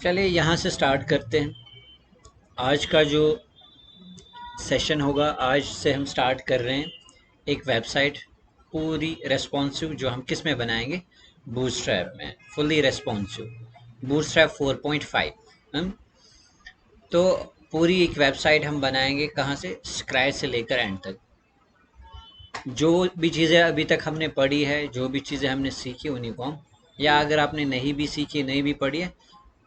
चलिए यहाँ से स्टार्ट करते हैं। आज का जो सेशन होगा, आज से हम स्टार्ट कर रहे हैं एक वेबसाइट पूरी रेस्पॉन्सिव, जो हम किस में बनाएंगे, बूटस्ट्रैप में, फुल्ली रेस्पॉन्सिव बूटस्ट्रैप 4.5। हम तो पूरी एक वेबसाइट हम बनाएंगे, कहाँ से, स्क्रैच से लेकर एंड तक। जो भी चीज़ें अभी तक हमने पढ़ी है, जो भी चीज़ें हमने सीखी उन्हीं को हम, या अगर आपने नहीं भी सीखी, नहीं भी पढ़ी है,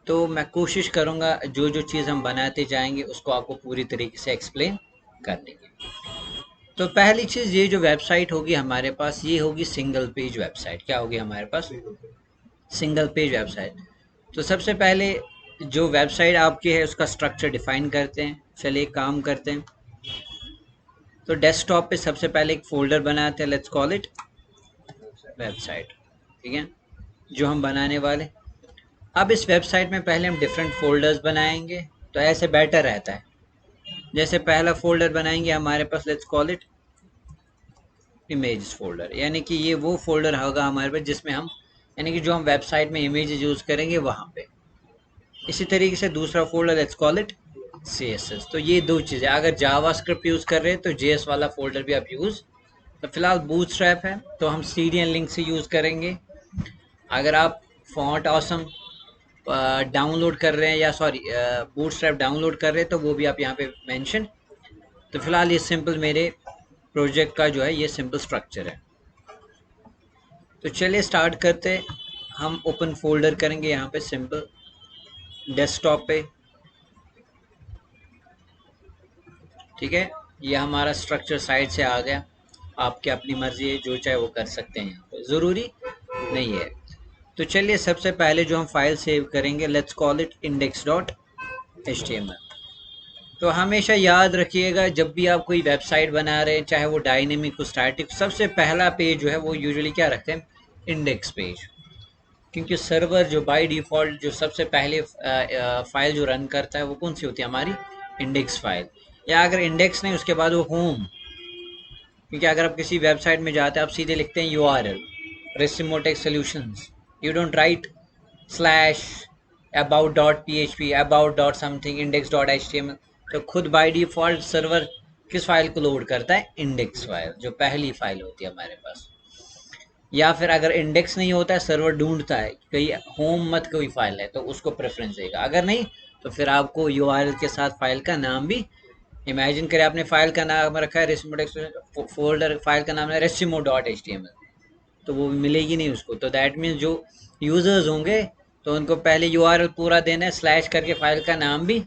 तो मैं कोशिश करूँगा जो जो चीज़ हम बनाते जाएंगे उसको आपको पूरी तरीके से एक्सप्लेन करने की। तो पहली चीज़, ये जो वेबसाइट होगी हमारे पास, ये होगी सिंगल पेज वेबसाइट। क्या होगी हमारे पास? Single page website. तो सबसे पहले जो वेबसाइट आपकी है उसका स्ट्रक्चर डिफाइन करते हैं। चलिए एक काम करते हैं। तो डेस्कटॉप पे सबसे पहले एक फोल्डर बनाते हैं, लेट्स कॉल इट वेबसाइट। ठीक है, जो हम बनाने वाले। अब इस वेबसाइट में पहले हम डिफरेंट फोल्डर्स बनाएंगे, तो ऐसे बेटर रहता है। जैसे पहला फोल्डर बनाएंगे हमारे पास, let's call it images folder, यानी कि ये वो फोल्डर होगा हमारे पास जिसमें हम, यानी कि जो हम वेबसाइट में इमेजेस यूज़ करेंगे वहाँ पे। इसी तरीके से दूसरा folder, let's call it CSS। तो ये दो चीज़ें, अगर जावास्क्रिप्ट यूज़ कर रहे हैं तो JS वाला फोल्डर भी आप यूज़। तो फिलहाल बूटस्ट्रैप है तो हम सीरियल लिंक से यूज़ करेंगे। अगर आप फॉन्ट ऑसम डाउनलोड कर रहे हैं, या सॉरी बूटस्ट्रैप डाउनलोड कर रहे हैं, तो वो भी आप यहाँ पे मेंशन। तो फिलहाल ये सिंपल मेरे प्रोजेक्ट का जो है ये सिंपल स्ट्रक्चर है। तो चलिए स्टार्ट करते। हम ओपन फोल्डर करेंगे यहाँ पे सिंपल डेस्कटॉप पे। ठीक है, ये हमारा स्ट्रक्चर साइड से आ गया। आपकी अपनी मर्जी है, जो चाहे वो कर सकते हैं, यहाँ पे ज़रूरी नहीं है। तो चलिए सबसे पहले जो हम फाइल सेव करेंगे, लेट्स कॉल इट index.html। तो हमेशा याद रखिएगा, जब भी आप कोई वेबसाइट बना रहे हैं, चाहे वो डायनेमिक हो स्टैटिक, सबसे पहला पेज जो है वो यूजुअली क्या रखते हैं, इंडेक्स पेज। क्योंकि सर्वर जो बाय डिफ़ॉल्ट जो सबसे पहले फाइल जो रन करता है वो कौन सी होती है, हमारी इंडेक्स फाइल। या अगर इंडेक्स नहीं, उसके बाद वो होम। क्योंकि अगर आप किसी वेबसाइट में जाते हैं, आप सीधे लिखते हैं URL Resimotech solutions, you don't write slash about.php, about.something, index.html। तो खुद बाय डिफ़ॉल्ट सर्वर किस फाइल को लोड करता है, इंडेक्स फाइल, जो पहली फाइल होती है हमारे पास। या फिर अगर इंडेक्स नहीं होता है, सर्वर ढूंढता है कहीं होम मत कोई फाइल है, तो उसको प्रेफरेंस देगा। अगर नहीं, तो फिर आपको URL के साथ फाइल का नाम भी, इमेजिन करें आपने फाइल का नाम रखा है रेसिमो, फोल्डर फाइल का नाम है resimo.html, तो वो मिलेगी नहीं उसको। तो दैट मीन्स जो यूजर्स होंगे, तो उनको पहले URL पूरा देना है, स्लैश करके फाइल का नाम भी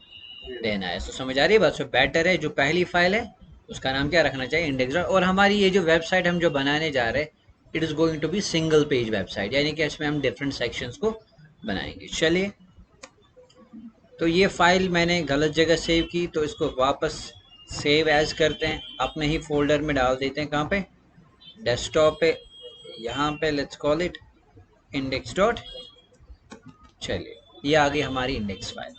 देना है। तो समझ आ रही है बात? सो बेटर है जो पहली फाइल है उसका नाम क्या रखना चाहिए, इंडेक्स। और हमारी ये जो वेबसाइट हम जो बनाने जा रहे हैं, it is going to be single page website, यानी कि इसमें हम डिफरेंट सेक्शंस को बनाएंगे। चलिए, तो ये फाइल मैंने गलत जगह सेव की, तो इसको वापस सेव एज करते हैं, अपने ही फोल्डर में डाल देते हैं। कहाँ पे? डेस्कटॉप पे, यहाँ पे let's call it index dot. चलिए, ये आ गई हमारी इंडेक्स फाइल।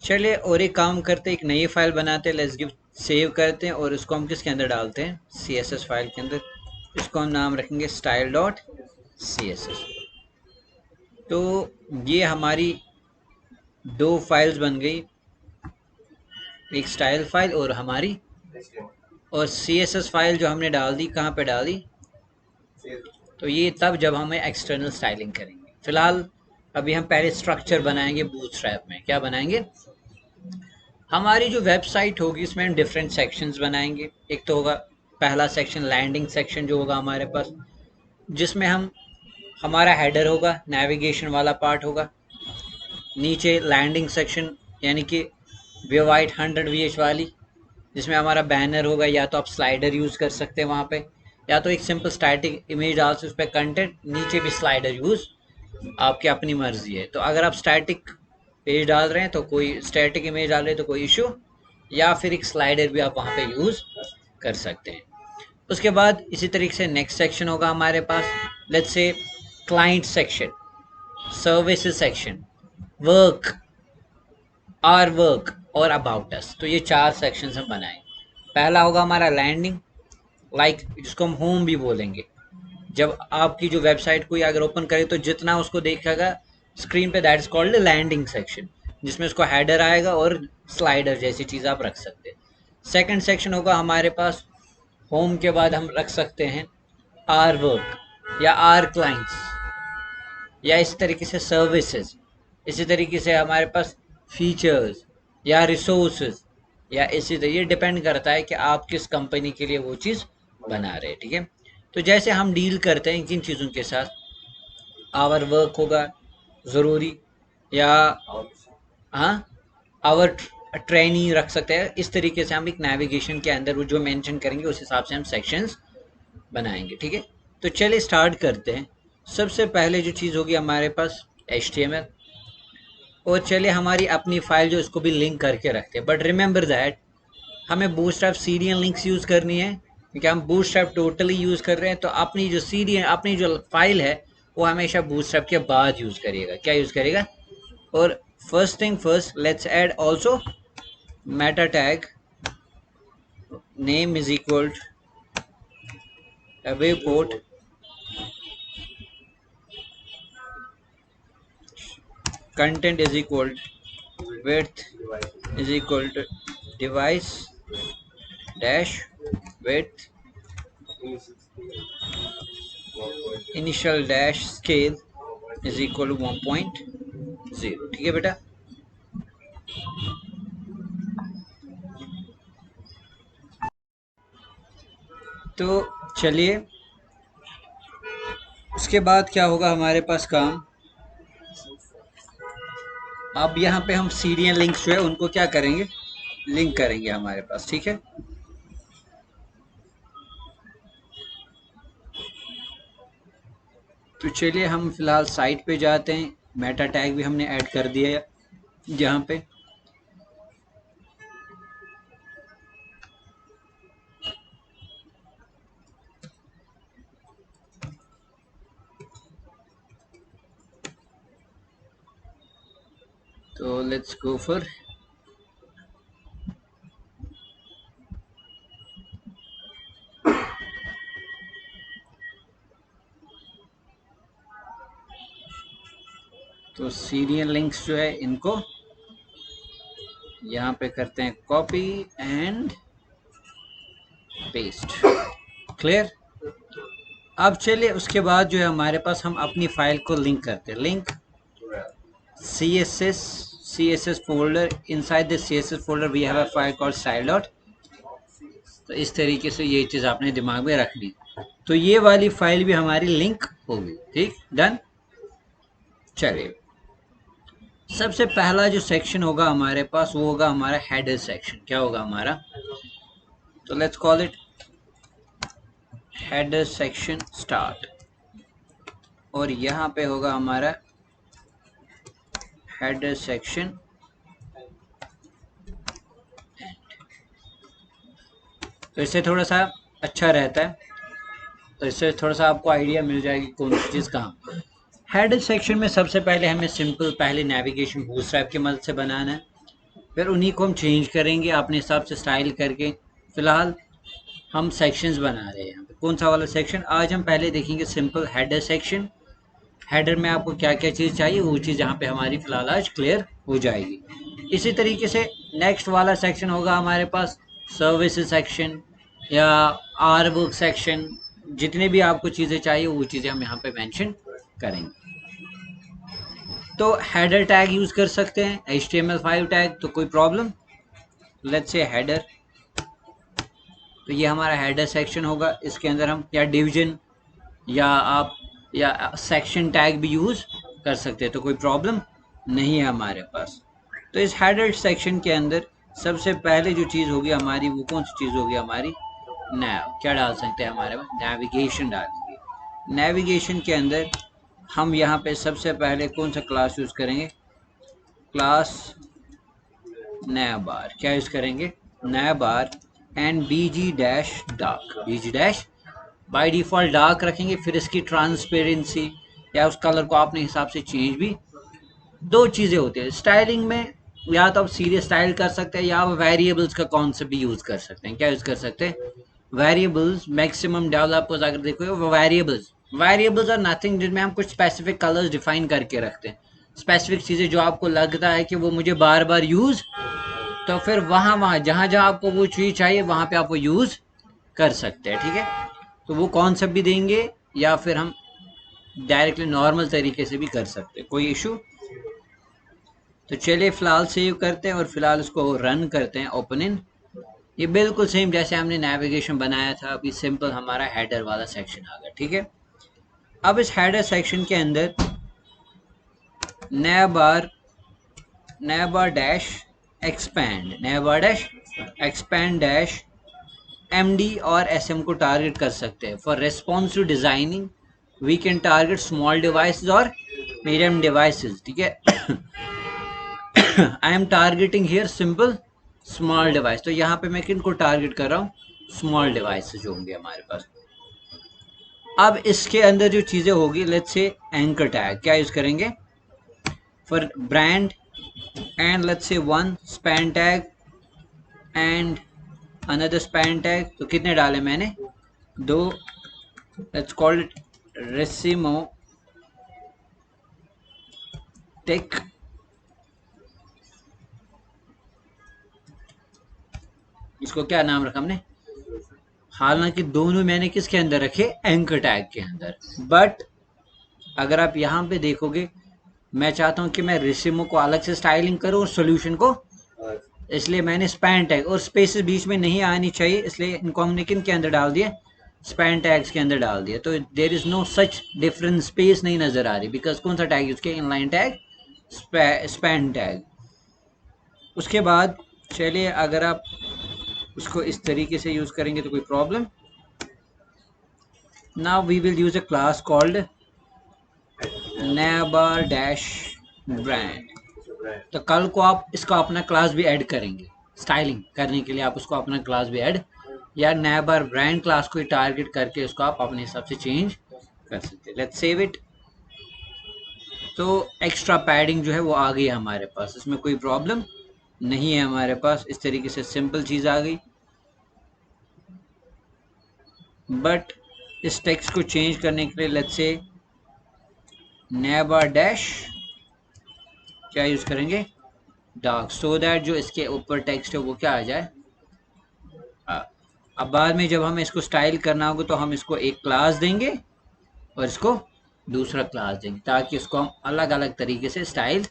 चलिए और एक काम करते हैं, एक नई फाइल बनाते हैं, लेट्स गिव, सेव करते हैं, और इसको हम किसके अंदर डालते हैं, CSS फाइल के अंदर। इसको हम नाम रखेंगे style.css। तो ये हमारी दो फाइल्स बन गई, एक स्टाइल फाइल और हमारी, और CSS फाइल जो हमने डाल दी, कहाँ पे डाल दी, तो ये तब जब हमें एक्सटर्नल स्टाइलिंग करेंगे। फिलहाल अभी हम पहले स्ट्रक्चर बनाएंगे बूटस्ट्रैप में। क्या बनाएंगे? हमारी जो वेबसाइट होगी इसमें हम डिफरेंट सेक्शंस बनाएंगे। एक तो होगा पहला सेक्शन, लैंडिंग सेक्शन जो होगा हमारे पास, जिसमें हम, हमारा हेडर होगा, नेविगेशन वाला पार्ट होगा। नीचे लैंडिंग सेक्शन, यानी कि वेवाइट 100 VH वाली, जिसमें हमारा बैनर होगा, या तो आप स्लाइडर यूज़ कर सकते हैं वहाँ पे, या तो एक सिंपल स्टैटिक इमेज डाल सकते, उस पर कंटेंट, नीचे भी स्लाइडर यूज़, आपकी अपनी मर्जी है। तो अगर आप स्टैटिक पेज डाल रहे हैं तो कोई, स्टैटिक इमेज डाल रहे हैं तो कोई इशू, या फिर एक स्लाइडर भी आप वहाँ पे यूज़ कर सकते हैं। उसके बाद इसी तरीके से नेक्स्ट सेक्शन होगा हमारे पास, let's say client section, services section, work, our work, और अबाउट अस। तो ये चार सेक्शन हम बनाएंगे। पहला होगा हमारा लैंडिंग, लाइक जिसको हम होम भी बोलेंगे। जब आपकी जो वेबसाइट कोई अगर ओपन करे तो जितना उसको देखेगा, स्क्रीन पे, that is called landing section, जिसमें उसको हेडर आएगा और स्लाइडर जैसी चीज़ आप रख सकते हैं। सेकंड सेक्शन होगा हमारे पास, होम के बाद हम रख सकते हैं आर वर्क या आर क्लाइंट्स या इस तरीके से सर्विसेज। इसी तरीके से हमारे पास फीचर्स या रिसोर्सेज या इसी तरह, ये डिपेंड करता है कि आप किस कंपनी के लिए वो चीज़ बना रहे हैं। ठीक है, तो जैसे हम डील करते हैं किन चीज़ों के साथ, आवर वर्क होगा ज़रूरी, या हाँ आवर ट्रेनी रख सकते हैं। इस तरीके से हम एक नेविगेशन के अंदर वो जो मेंशन करेंगे उस हिसाब से हम सेक्शंस बनाएंगे। ठीक है, तो चलिए स्टार्ट करते हैं। सबसे पहले जो चीज़ होगी हमारे पास HTML, और चलिए हमारी अपनी फाइल जो इसको भी लिंक करके रखते हैं। बट रिमेंबर दैट हमें बूटस्ट्रैप सीरियल लिंक्स यूज़ करनी है, क्योंकि हम बूटस्ट्रैप टोटली यूज़ कर रहे हैं। तो अपनी जो सीरियल, अपनी जो फाइल है वो हमेशा बूटस्ट्रैप के बाद यूज़ करिएगा। क्या यूज़ करेगा? और first thing first, let's add also Meta tag name is equal away port content is equal width is equal to device dash width initial dash scale is equal to 1.0। ठीक है बेटा, तो चलिए उसके बाद क्या होगा हमारे पास काम। अब यहाँ पे हम सीरियल लिंक्स जो है उनको क्या करेंगे, लिंक करेंगे हमारे पास। ठीक है, तो चलिए हम फिलहाल साइट पे जाते हैं। मेटा टैग भी हमने ऐड कर दिया है यहाँ पे। तो लेट्स गो फॉर, तो सीरियल लिंक्स जो है इनको यहाँ पे करते हैं कॉपी एंड पेस्ट। क्लियर? अब चलिए उसके बाद जो है हमारे पास हम अपनी फाइल को लिंक करते हैं। Link CSS folder, inside the CSS folder we have a file called style dot। तो इस तरीके से ये चीज़ आपने दिमाग में रखनी। तो ये वाली फाइल भी हमारी लिंक होगी। ठीक, डन। चलिए सबसे पहला जो सेक्शन होगा हमारे पास वो होगा हमारा हेडर सेक्शन। क्या होगा हमारा? तो let's call it header section start, और यहाँ पे होगा हमारा हेडर सेक्शन एंड। तो इससे थोड़ा सा अच्छा रहता है, तो इससे थोड़ा सा आपको आइडिया मिल जाएगी कौन सी चीज़ कहाँ। हेडर सेक्शन में सबसे पहले हमें सिंपल पहले नेविगेशन बूटस्ट्रैप की मदद से बनाना है, फिर उन्हीं को हम चेंज करेंगे अपने हिसाब से स्टाइल करके। फिलहाल हम सेक्शंस बना रहे हैं यहाँ पे। कौन सा वाला सेक्शन? आज हम पहले देखेंगे सिंपल हेडर सेक्शन। हेडर में आपको क्या क्या चीज़ चाहिए वो चीज़ यहाँ पे हमारी फिलहाल आज क्लियर हो जाएगी। इसी तरीके से नेक्स्ट वाला सेक्शन होगा हमारे पास सर्विसेज सेक्शन या आर बुक सेक्शन। जितने भी आपको चीज़ें चाहिए वो चीज़ें हम यहाँ पे मेंशन करेंगे। तो हेडर टैग यूज़ कर सकते हैं, HTML5 टैग, तो कोई प्रॉब्लम। लेट्स से हेडर, तो ये हमारा हेडर सेक्शन होगा। इसके अंदर हम या डिवीजन या आप या सेक्शन टैग भी यूज़ कर सकते हैं, तो कोई प्रॉब्लम नहीं है हमारे पास। तो इस हेडर सेक्शन के अंदर सबसे पहले जो चीज़ होगी हमारी वो कौन सी चीज़ होगी हमारी? नैव। क्या डाल सकते हैं हमारे में? नेविगेशन डालेंगे। नेविगेशन के अंदर हम यहाँ पे सबसे पहले कौन सा क्लास यूज़ करेंगे? Class nav bar. क्या यूज़ करेंगे? Nav bar and BG dash dark. BG dash by default dark रखेंगे, फिर इसकी ट्रांसपेरेंसी या उस कलर को अपने हिसाब से चेंज भी। दो चीज़ें होती है स्टाइलिंग में, या तो आप सीधे स्टाइल कर सकते हैं या आप वेरिएबल्स का कॉन्सेप्ट भी यूज़ कर सकते हैं। क्या यूज़ कर सकते हैं? वेरिएबल्स। मैक्सिमम डेवलपर्स अगर देखो वो वेरिएबल्स आर नथिंग जिनमें हम कुछ स्पेसिफिक कलर्स डिफाइन करके रखते हैं। स्पेसिफिक चीज़ें जो आपको लगता है कि वो मुझे बार बार यूज़, तो फिर वहाँ जहाँ जहाँ आपको वो चीज़ चाहिए वहाँ पे आप वो यूज़ कर सकते हैं। ठीक है, तो वो कॉन्सेप्ट भी देंगे या फिर हम डायरेक्टली नॉर्मल तरीके से भी कर सकते हैं, कोई इशू। तो चलिए फ़िलहाल सेव करते हैं और फिलहाल उसको रन करते हैं, ओपन इन। ये बिल्कुल सेम जैसे हमने नेविगेशन बनाया था, अभी सिंपल हमारा हेडर वाला सेक्शन आ गया। ठीक है, अब इस हेडर सेक्शन के अंदर nav bar dash expand dash MD और SM को टारगेट कर सकते हैं। For responsive designing we can target small devices और मीडियम डिवाइसेस। ठीक है, I am targeting here simple small device. तो यहाँ पे मैं किन को टारगेट कर रहा हूँ, स्मॉल डिवाइसेस जो होंगे हमारे पास। अब इसके अंदर जो चीजें होगी, लेट्स से एंकर टैग क्या यूज करेंगे for brand, and let's say one span tag and another span tag. तो कितने डाले मैंने, 2। Let's call it Resimo Tech. इसको क्या नाम रखा हमने, हालांकि दोनों मैंने किसके अंदर रखे, एंकर टैग के अंदर। बट अगर आप यहाँ पे देखोगे, मैं चाहता हूँ कि मैं रेसिमो को अलग से स्टाइलिंग करूँ और सोल्यूशन को, इसलिए मैंने स्पैन टैग और स्पेसेस बीच में नहीं आनी चाहिए, इसलिए इनको हमने किन के अंदर डाल दिया, स्पैन टैग्स के अंदर डाल दिया। तो there is no such different space नहीं नजर आ रही, बिकॉज कौन सा टैग यूज किया, इनलाइन टैग, स्पैन टैग। उसके बाद चलिए अगर आप उसको इस तरीके से यूज करेंगे तो कोई problem. Now we will use a class called navbar dash brand. तो कल को आप इसका अपना क्लास भी ऐड करेंगे, स्टाइलिंग करने के लिए आप उसको अपना क्लास भी ऐड, या नैबर ब्रांड क्लास को टारगेट करके उसको आप अपने हिसाब से चेंज कर सकते हैं। Let's save it. तो एक्स्ट्रा पैडिंग जो है वो आ गई हमारे पास, इसमें कोई प्रॉब्लम नहीं है हमारे पास, इस तरीके से सिंपल चीज़ आ गई। बट इस टेक्स्ट को चेंज करने के लिए लेट्स से नैबर डैश क्या यूज़ करेंगे, डार्क, सो दैट जो इसके ऊपर टेक्स्ट है वो क्या आ जाए। अब बाद में जब हमें इसको स्टाइल करना होगा तो हम इसको एक क्लास देंगे और इसको दूसरा क्लास देंगे, ताकि इसको हम अलग अलग तरीके से स्टाइल,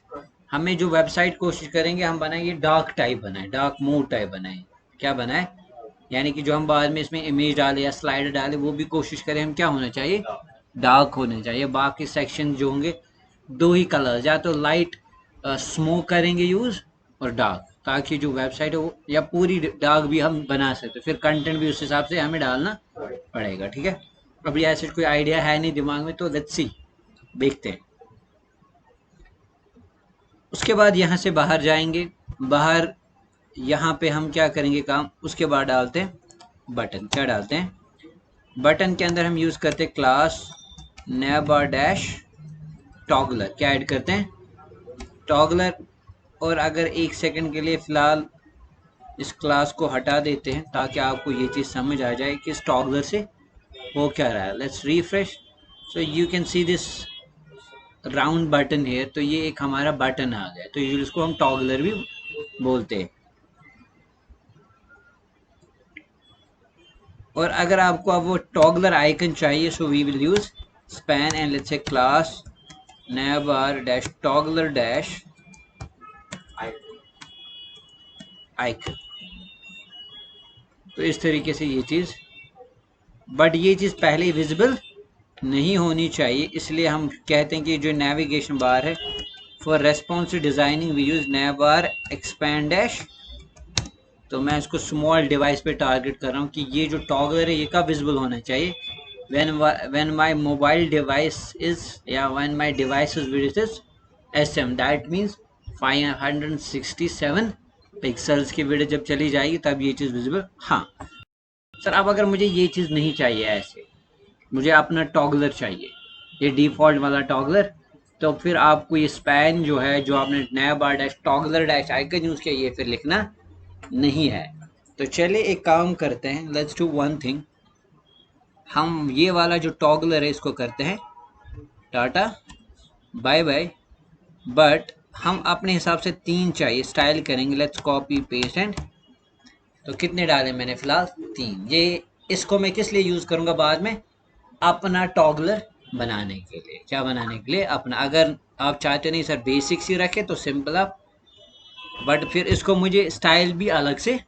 हमें जो वेबसाइट कोशिश करेंगे हम बनाएंगे डार्क टाइप बनाए, डार्क मोड टाइप बनाए, क्या बनाए, यानी कि जो हम बाद में इसमें इमेज डाले या स्लाइडर डाले वो भी कोशिश करें हम क्या होना चाहिए, डार्क होने चाहिए। बाकी सेक्शन जो होंगे दो ही कलर, या तो लाइट स्मोक करेंगे यूज और डार्क, ताकि जो वेबसाइट है वो, या पूरी डार्क भी हम बना सकते, फिर कंटेंट भी उस हिसाब से हमें डालना पड़ेगा। ठीक है, अभी ऐसे कोई आइडिया है नहीं दिमाग में, तो लेट्स सी, देखते हैं। उसके बाद यहाँ से बाहर जाएंगे, बाहर यहाँ पे हम क्या करेंगे काम, उसके बाद डालते हैं बटन। क्या डालते हैं, बटन के अंदर हम यूज करते हैं class nav bar dash toggler. क्या ऐड करते हैं, टॉगलर। और अगर एक सेकंड के लिए फिलहाल इस क्लास को हटा देते हैं ताकि आपको ये चीज़ समझ आ जाए कि इस टॉगलर से हो क्या रहा है। Let's refresh, so you can see this round button है, तो ये एक हमारा बटन आ गया, तो ये इसको हम टॉगलर भी बोलते हैं। और अगर आपको अब वो टॉगलर आइकन चाहिए, so we will use span and let's say class nav bar dash toggler dash icon. तो इस तरीके से ये चीज़, बट ये चीज़ पहले विजिबल नहीं होनी चाहिए, इसलिए हम कहते हैं कि जो नेविगेशन बार है, for responsive designing we use nav bar expand dash. तो मैं इसको स्मॉल डिवाइस पे टारगेट कर रहा हूँ कि ये जो टॉगलर है ये कब विजिबल होना चाहिए, when my mobile device is, yeah, when my device is with its SM, that means 567 pixels की वीडियो जब चली जाएगी तब ये चीज़ विजिबल। हाँ सर, अब अगर मुझे ये चीज़ नहीं चाहिए, ऐसे मुझे अपना टॉगलर चाहिए, ये डिफ़ॉल्ट वाला टॉगलर, तो फिर आपको ये स्पैन जो है, जो आपने नया bar dash toggler dash icon use किया, ये फिर लिखना नहीं है। तो चलिए एक काम करते हैं, लेट्स डू वन थिंग, हम ये वाला जो टॉगलर है इसको करते हैं टाटा बाय बाय, बट हम अपने हिसाब से 3 चाहिए, स्टाइल करेंगे। लेट्स कॉपी पेस्ट एंड, तो कितने डाले मैंने फिलहाल 3। ये इसको मैं किस लिए यूज़ करूँगा बाद में, अपना टॉगलर बनाने के लिए। क्या बनाने के लिए? अपना। अगर आप चाहते नहीं सर बेसिक्स ही रखे तो सिंपल आप, बट फिर इसको मुझे स्टाइल भी अलग से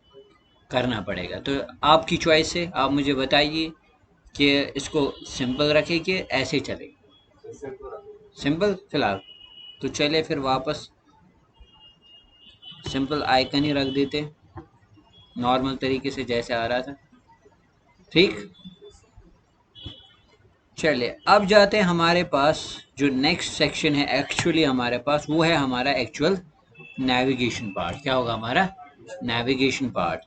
करना पड़ेगा। तो आपकी चॉइस है, आप मुझे बताइए कि इसको सिंपल रखे कि ऐसे चले। सिंपल फिलहाल। तो चले फिर वापस सिंपल आइकन ही रख देते नॉर्मल तरीके से जैसे आ रहा था। ठीक, चलिए अब जाते हैं हमारे पास जो नेक्स्ट सेक्शन है एक्चुअली हमारे पास, वो है हमारा एक्चुअल नेविगेशन पार्ट। क्या होगा हमारा नेविगेशन पार्ट?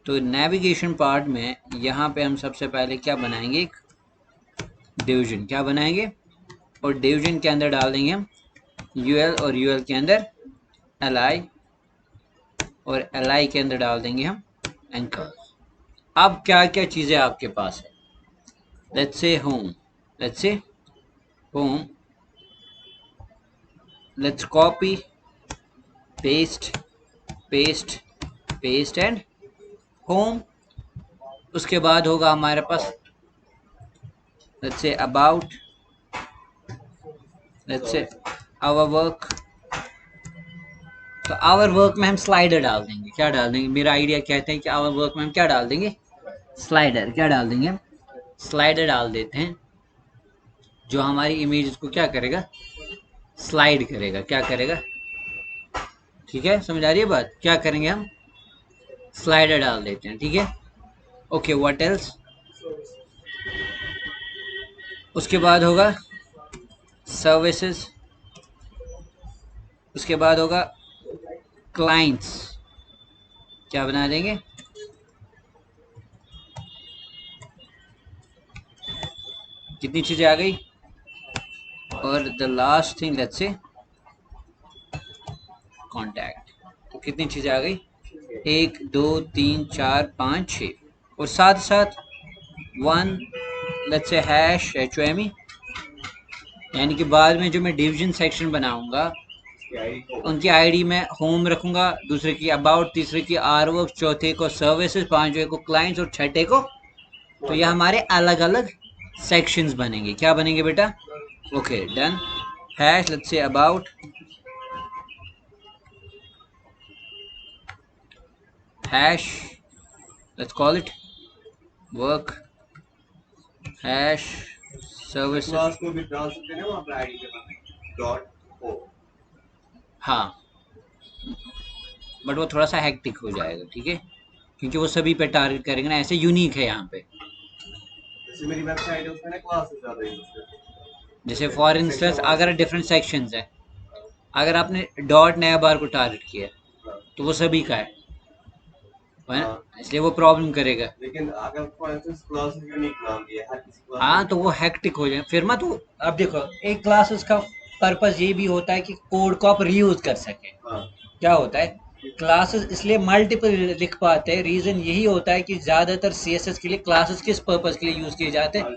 तो नेविगेशन पार्ट में यहाँ पे हम सबसे पहले क्या बनाएंगे, एक डिवीजन। क्या बनाएंगे? और डिवीजन के अंदर डाल देंगे हम यूएल, और यूएल के अंदर एलआई, और एलआई के अंदर डाल देंगे हम एंकर। अब क्या क्या चीज़ें आपके पास है? Let's say home, let's say home, let's copy paste paste paste and home. उसके बाद होगा हमारे पास let's say about, let's say our work. तो आवर वर्क में हम स्लाइडर डाल देंगे। क्या डाल देंगे? मेरा आइडिया कहते हैं कि आवर वर्क में हम क्या डाल देंगे, स्लाइडर। क्या डाल देंगे हम? स्लाइडर डाल देते हैं, जो हमारी इमेज को क्या करेगा, स्लाइड करेगा। क्या करेगा? ठीक है, समझ आ रही है बात? क्या करेंगे हम? स्लाइडर डाल देते हैं। ठीक है, ओके, व्हाट एल्स? उसके बाद होगा सर्विसेज, उसके बाद होगा क्लाइंट्स। क्या बना देंगे? कितनी चीजें आ गई? और the last thing let's say contact. तो कितनी चीजें आ गई? 1 2 3 4 5 6, और साथ साथ 1 लेट्स से हैश HOME। यानी कि बाद में जो मैं डिवीजन सेक्शन बनाऊंगा उनकी आईडी में होम रखूंगा, दूसरे की अबाउट, तीसरे की आर वर्क, चौथे को सर्विसेज, पांचवे को क्लाइंट्स और छठे को। तो ये हमारे अलग अलग सेक्शंस बनेंगे। क्या बनेंगे बेटा? Okay, done. Hash let's say about, hash let's call it work, hash service. Class को भी डाल सकते हैं वहां पे आईडी के बाद डॉट ओ। हाँ, बट वो थोड़ा सा हेक्टिक हो जाएगा। ठीक है, क्योंकि वो सभी पे टारगेट करेंगे ना, ऐसे यूनिक है यहाँ पे। जैसे मेरी वेबसाइट है उसमें ना क्लासेस ज्यादा यूज करते हैं। जैसे फॉर इंस्टेंस अगर डिफरेंट सेक्शंस है, अगर आपने डॉट नया बार को टारगेट किया तो वो सभी का है ना, इसलिए वो प्रॉब्लम करेगा। लेकिन अगर फॉर इंस्टेंस क्लास यूनिक नाम दिया है हर किसी क्लास, हाँ, तो वो हेक्टिक हो जाए फिर मत। अब देखो, एक क्लासेस का पर्पस ये भी होता है कि कोड को आप रीयूज कर सके। क्या होता है, क्लासेस इसलिए मल्टीपल लिख पाते हैं, रीजन यही होता है कि ज्यादातर CSS के लिए क्लासेस किस पर्पस के लिए यूज किए जाते हैं,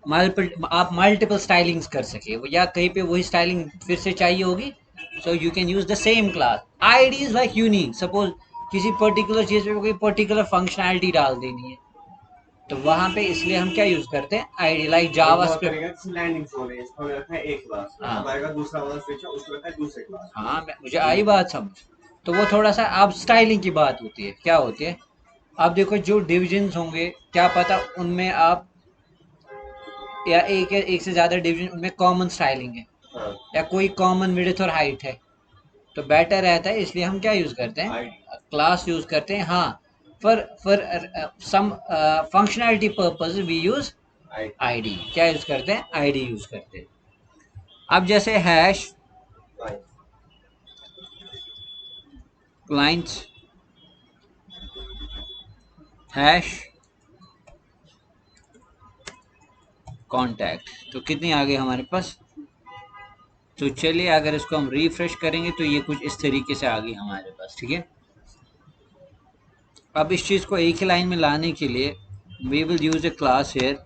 मल्टीपल, आप मल्टीपल स्टाइलिंग्स कर सके, या कहीं पे वही स्टाइलिंग फिर से चाहिए होगी, so you can use the same class. ID is like unique, suppose किसी पर्टिकुलर चीज पे कोई पर्टिकुलर फंक्शनैलिटी डाल देनी है, तो वहां पे इसलिए हम क्या यूज करते हैं, ID. Like Java script landing zone है, इसको रखा है एक क्लास, अब आएगा दूसरा वाला स्विच है उसको रखा है दूसरे क्लास। हाँ, मुझे आई बात समझ। तो वो थोड़ा सा अब स्टाइलिंग की बात होती है। क्या होती है, आप देखो जो डिविजन्स होंगे, क्या पता उनमें आप, या एक से ज्यादा डिवीजन, उनमें कॉमन स्टाइलिंग है, या कोई कॉमन विड्थ और हाइट है, तो बेटर रहता है। इसलिए हम क्या यूज करते हैं, क्लास यूज करते हैं। हाँ, for some functionality purpose we use ID. क्या यूज करते हैं? आईडी यूज करते हैं। अब जैसे हैश क्लाइंट्स, हैश कॉन्टैक्ट, तो कितनी आ गई हमारे पास? तो चलिए अगर इसको हम रिफ्रेश करेंगे तो ये कुछ इस तरीके से आ गई हमारे पास। ठीक है, अब इस चीज़ को एक ही लाइन में लाने के लिए we will use a class here,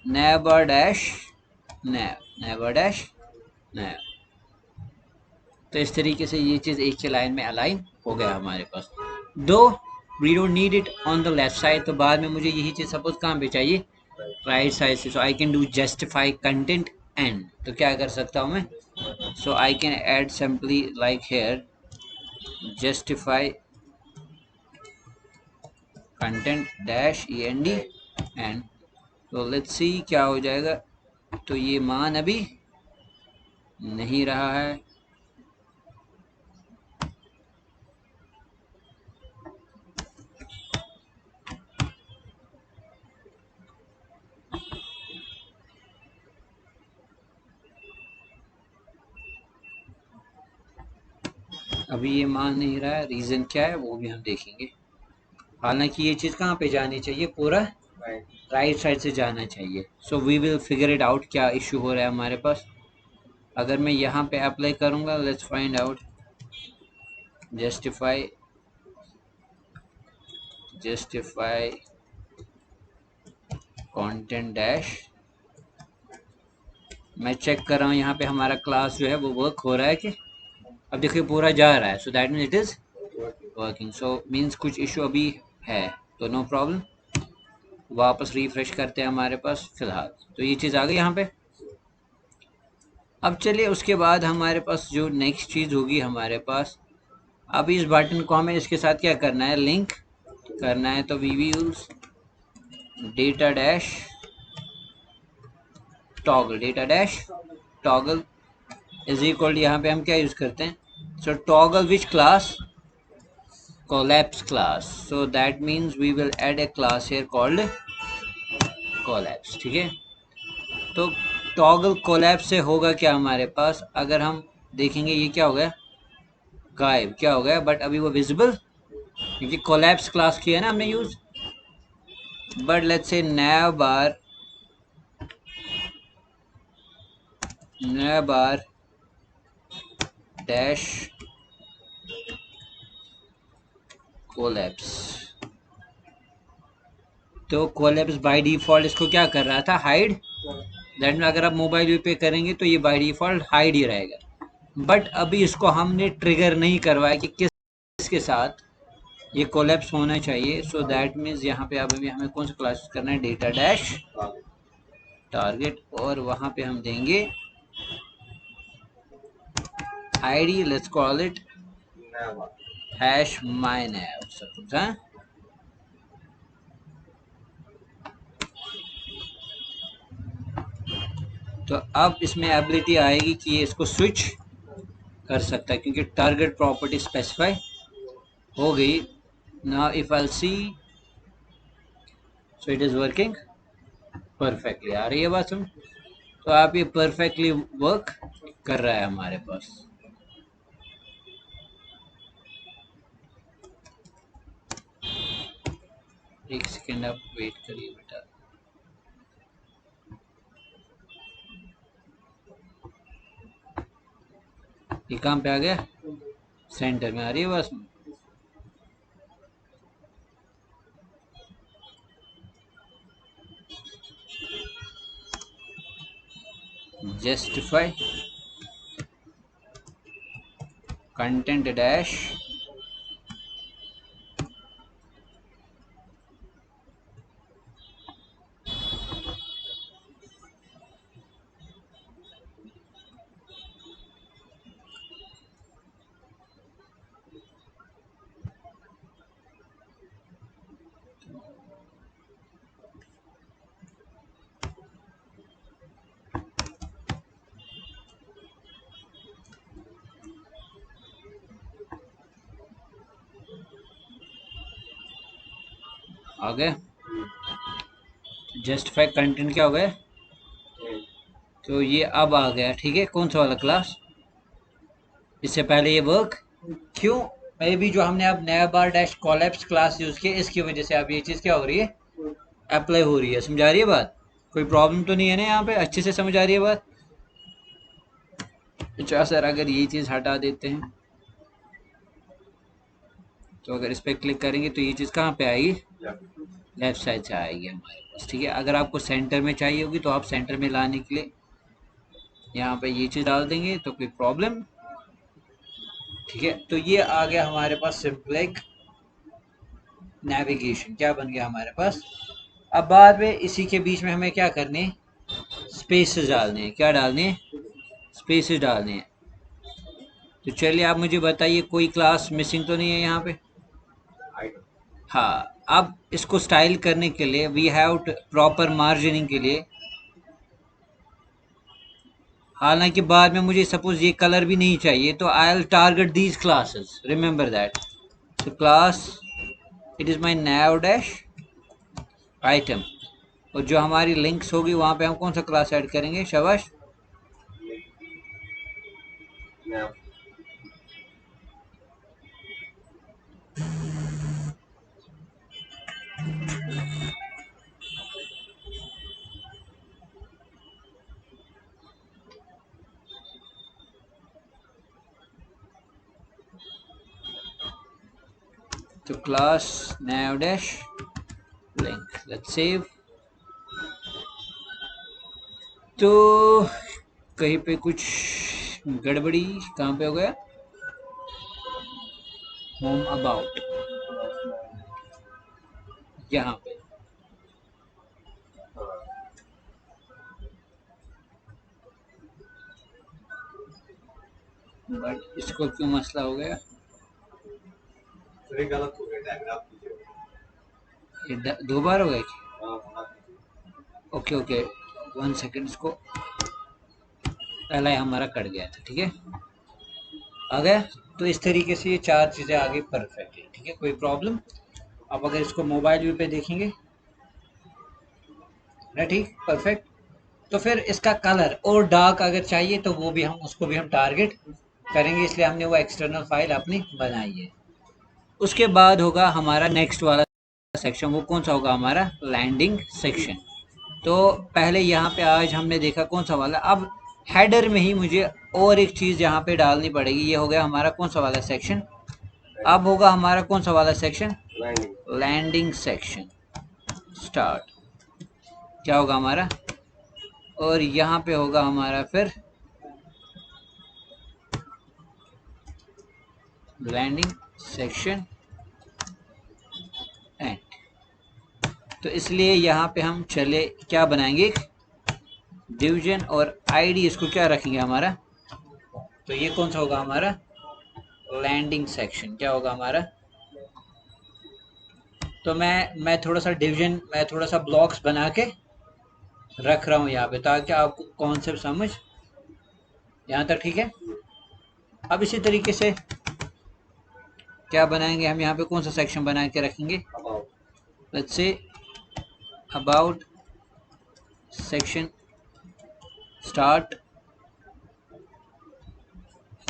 never dash nav, never dash nav. तो इस तरीके से ये चीज़ एक ही लाइन में अलाइन हो गया हमारे पास। दो we don't need it on the left side, तो बाद में मुझे यही चीज़ सपोज कहाँ पे चाहिए, राइट साइड से। So I can do justify content and, तो क्या कर सकता हूँ मैं, so I can add simply like here justify content dash END end, तो लेट्स सी क्या हो जाएगा। तो ये मान अभी नहीं रहा है, अभी ये मान नहीं रहा है, रीज़न क्या है वो भी हम देखेंगे। हालांकि ये चीज़ कहाँ पे जानी चाहिए, पूरा राइट साइड से जाना चाहिए। So we will figure it out क्या इशू हो रहा है हमारे पास। अगर मैं यहाँ पे अप्लाई करूँगा, let's find out justify content dash, मैं चेक कर रहा हूँ यहाँ पे हमारा क्लास जो है वो वर्क हो रहा है कि, अब देखिए पूरा जा रहा है, so that means it is working. So means कुछ इशू अभी है, तो नो प्रॉब्लम, वापस रिफ्रेश करते हैं हमारे पास फिलहाल। तो ये चीज़ आ गई यहाँ पे। अब चलिए उसके बाद हमारे पास जो नेक्स्ट चीज़ होगी हमारे पास, अब इस बटन को हमें इसके साथ क्या करना है, लिंक करना है। तो we use data dash toggle, data dash toggle is equal, यहाँ पे हम क्या यूज करते हैं, so toggle which class, collapse class, so that means we will add a class here called collapse। ठीक है, तो टॉगल कोलैप्स से होगा क्या हमारे पास, अगर हम देखेंगे ये क्या हो गया, गायब, क्या हो गया, बट अभी वो विजिबल, क्योंकि कोलैप्स क्लास किया है ना हमने यूज। बट लेट्स से नया बार डैश कोलैप्स, तो कोलैप्स बाय डिफॉल्ट इसको क्या कर रहा था, हाइड। दैट में अगर आप मोबाइल पे करेंगे तो ये बाय डिफॉल्ट हाइड ही रहेगा। बट अभी इसको हमने ट्रिगर नहीं करवाया कि किसके साथ ये कोलैप्स होना चाहिए। सो दैट मीन्स यहाँ पे अभी हमें कौन सा क्लास करना है, डेटा डैश टारगेट, और वहाँ पे हम देंगे ID, let's call it hash my naive suppose. हाँ, तो अब इसमें एबिलिटी आएगी कि ये इसको स्विच कर सकता है, क्योंकि टारगेट प्रॉपर्टी स्पेसिफाई हो गई। Now if I see, so it is working perfectly, आ रही है बात समझ। तो आप ये परफेक्टली वर्क कर रहा है हमारे पास। एक सेकेंड आप वेट करिए बेटा, ये काम पे आ गया, सेंटर में आ रही है बस। जस्टिफाई कंटेंट डैश आ गया, जस्टिफाई कंटेंट क्या हो गया, तो ये अब आ गया। ठीक है, कौन सा वाला क्लास, इससे पहले ये वर्क क्यों, मे भी जो हमने अब नया bar dash collapse class use किया, इसकी वजह से अब ये चीज़ क्या हो रही है, अप्लाई हो रही है। समझा रही है बात, कोई प्रॉब्लम तो नहीं है ना यहाँ पे, अच्छे से समझ आ रही है बात। अच्छा सर, अगर ये चीज़ हटा देते हैं, तो अगर इस पर क्लिक करेंगे तो ये चीज़ कहाँ पे आएगी, लेफ्ट साइड से आएगी हमारे पास। ठीक है, अगर आपको सेंटर में चाहिए होगी तो आप सेंटर में लाने के लिए यहाँ पे ये चीज़ डाल देंगे, तो कोई प्रॉब्लम ठीक है, तो ये आ गया हमारे पास सिंपलेक्स नेविगेशन, क्या बन गया हमारे पास। अब बाद में इसी के बीच में हमें क्या करने हैं, स्पेसेस डालने हैं। क्या डालने हैं, स्पेसेस डालने हैं। तो चलिए आप मुझे बताइए कोई क्लास मिसिंग तो नहीं है यहाँ पे। हाँ, अब इसको स्टाइल करने के लिए वी हैव प्रॉपर मार्जिनिंग के लिए, हालांकि बाद में मुझे सपोज ये कलर भी नहीं चाहिए तो I will target these classes, remember that. so class, it is my nav dash item, और जो हमारी लिंक्स होगी वहां पे हम कौन सा क्लास ऐड करेंगे, शाबाश। तो class nav dash link, let's save. तो कहीं पे कुछ गड़बड़ी कहाँ पे हो गया, होम अबाउट यहाँ पे, बट इसको क्यों मसला हो गया, गलत हो गया, ये दो बार हो गया कि? ओके ओके, 1 सेकेंड, इसको पहला ही हमारा कट गया था, ठीक है, आ गया। तो इस तरीके से ये चार चीज़ें आ गई परफेक्ट है, ठीक है, कोई प्रॉब्लम। अब अगर इसको मोबाइल व्यू पे देखेंगे ना, ठीक, परफेक्ट। तो फिर इसका कलर और डार्क अगर चाहिए तो वो भी हम उसको भी हम टारगेट करेंगे, इसलिए हमने वो एक्सटर्नल फाइल अपनी बनाई है। उसके बाद होगा हमारा नेक्स्ट वाला सेक्शन, वो कौन सा होगा, हमारा लैंडिंग सेक्शन। तो पहले यहाँ पे आज हमने देखा कौन सा वाला, अब हेडर में ही मुझे और एक चीज़ यहाँ पे डालनी पड़ेगी। ये हो गया हमारा कौन सा वाला सेक्शन, अब होगा हमारा कौन सा वाला सेक्शन, लैंडिंग सेक्शन स्टार्ट। क्या होगा हमारा, और यहाँ पे होगा हमारा फिर लैंडिंग सेक्शन एंड। तो इसलिए यहाँ पे हम चले क्या बनाएंगे, डिवीजन और आईडी, इसको क्या रखेंगे हमारा, तो ये कौन सा होगा हमारा लैंडिंग सेक्शन, क्या होगा हमारा। तो मैं थोड़ा सा डिवीजन, मैं थोड़ा सा ब्लॉक्स बना के रख रहा हूँ यहाँ पे ताकि आपको कॉन्सेप्ट समझ, यहाँ तक ठीक है। अब इसी तरीके से क्या बनाएंगे हम, यहाँ पे कौन सा सेक्शन बना के रखेंगे, let's say about section start,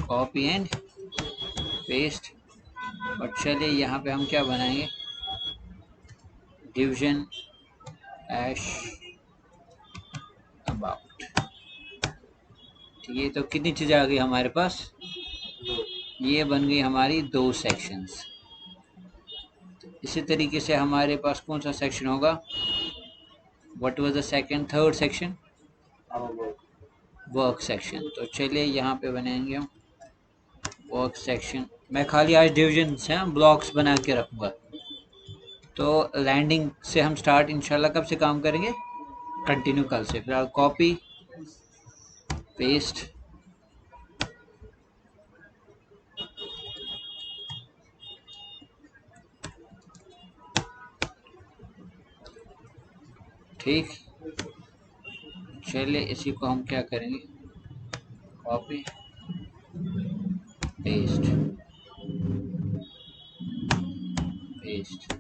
copy and paste. और चलिए यहाँ पे हम क्या बनाएंगे, डिवीजन एश अबाउट, ठीक है। तो कितनी चीज़ें आ गई हमारे पास, ये बन गई हमारी दो सेक्शंस। इसी तरीके से हमारे पास कौन सा सेक्शन होगा, what was the second third section, work section. तो चलिए यहाँ पे बनाएंगे हम वर्क सेक्शन। मैं खाली आज डिवीजन से ब्लॉक्स बना के रखूँगा। तो लैंडिंग से हम स्टार्ट इंशाल्लाह कब से काम करेंगे, कंटिन्यू कल से। फिलहाल कॉपी पेस्ट, ठीक। चलिए इसी को हम क्या करेंगे, कॉपी पेस्ट पेस्ट।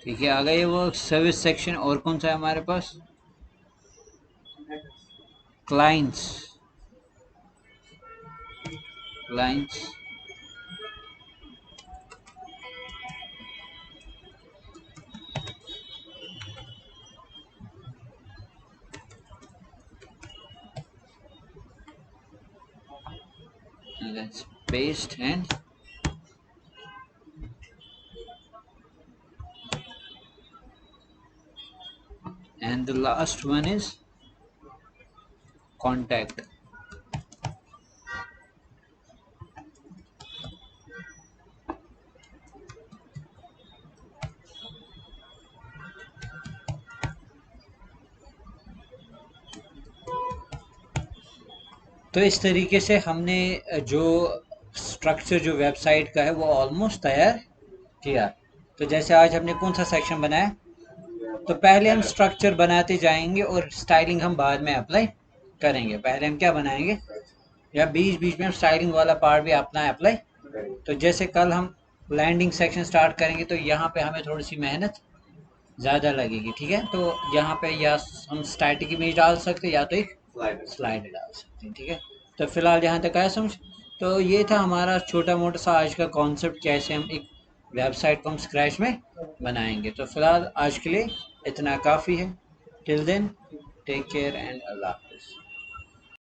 ठीक है, आ गए वो सर्विस सेक्शन। और कौन सा है हमारे पास, clients, lines, and let's paste, and the last one is contact. तो इस तरीके से हमने जो स्ट्रक्चर जो वेबसाइट का है वो ऑलमोस्ट तैयार किया। तो जैसे आज हमने कौन सा सेक्शन बनाया, तो पहले हम स्ट्रक्चर बनाते जाएंगे और स्टाइलिंग हम बाद में अप्लाई करेंगे। पहले हम क्या बनाएंगे, या बीच बीच में हम स्टाइलिंग वाला पार्ट भी अपना अप्लाई। तो जैसे कल हम लैंडिंग सेक्शन स्टार्ट करेंगे तो यहाँ पे हमें थोड़ी सी मेहनत ज़्यादा लगेगी, ठीक है। तो यहाँ पे या हम स्टैटिक इमेज डाल सकते हैं या तो एक स्लाइड डाल सकते हैं, ठीक है। तो फिलहाल यहाँ तक आया समझ। तो ये था हमारा छोटा मोटा सा आज का कॉन्सेप्ट, कैसे हम एक वेबसाइट को हम स्क्रैच में बनाएंगे। तो फिलहाल आज के लिए इतना काफ़ी है। Till then take care and अल्लाह हाफिज़।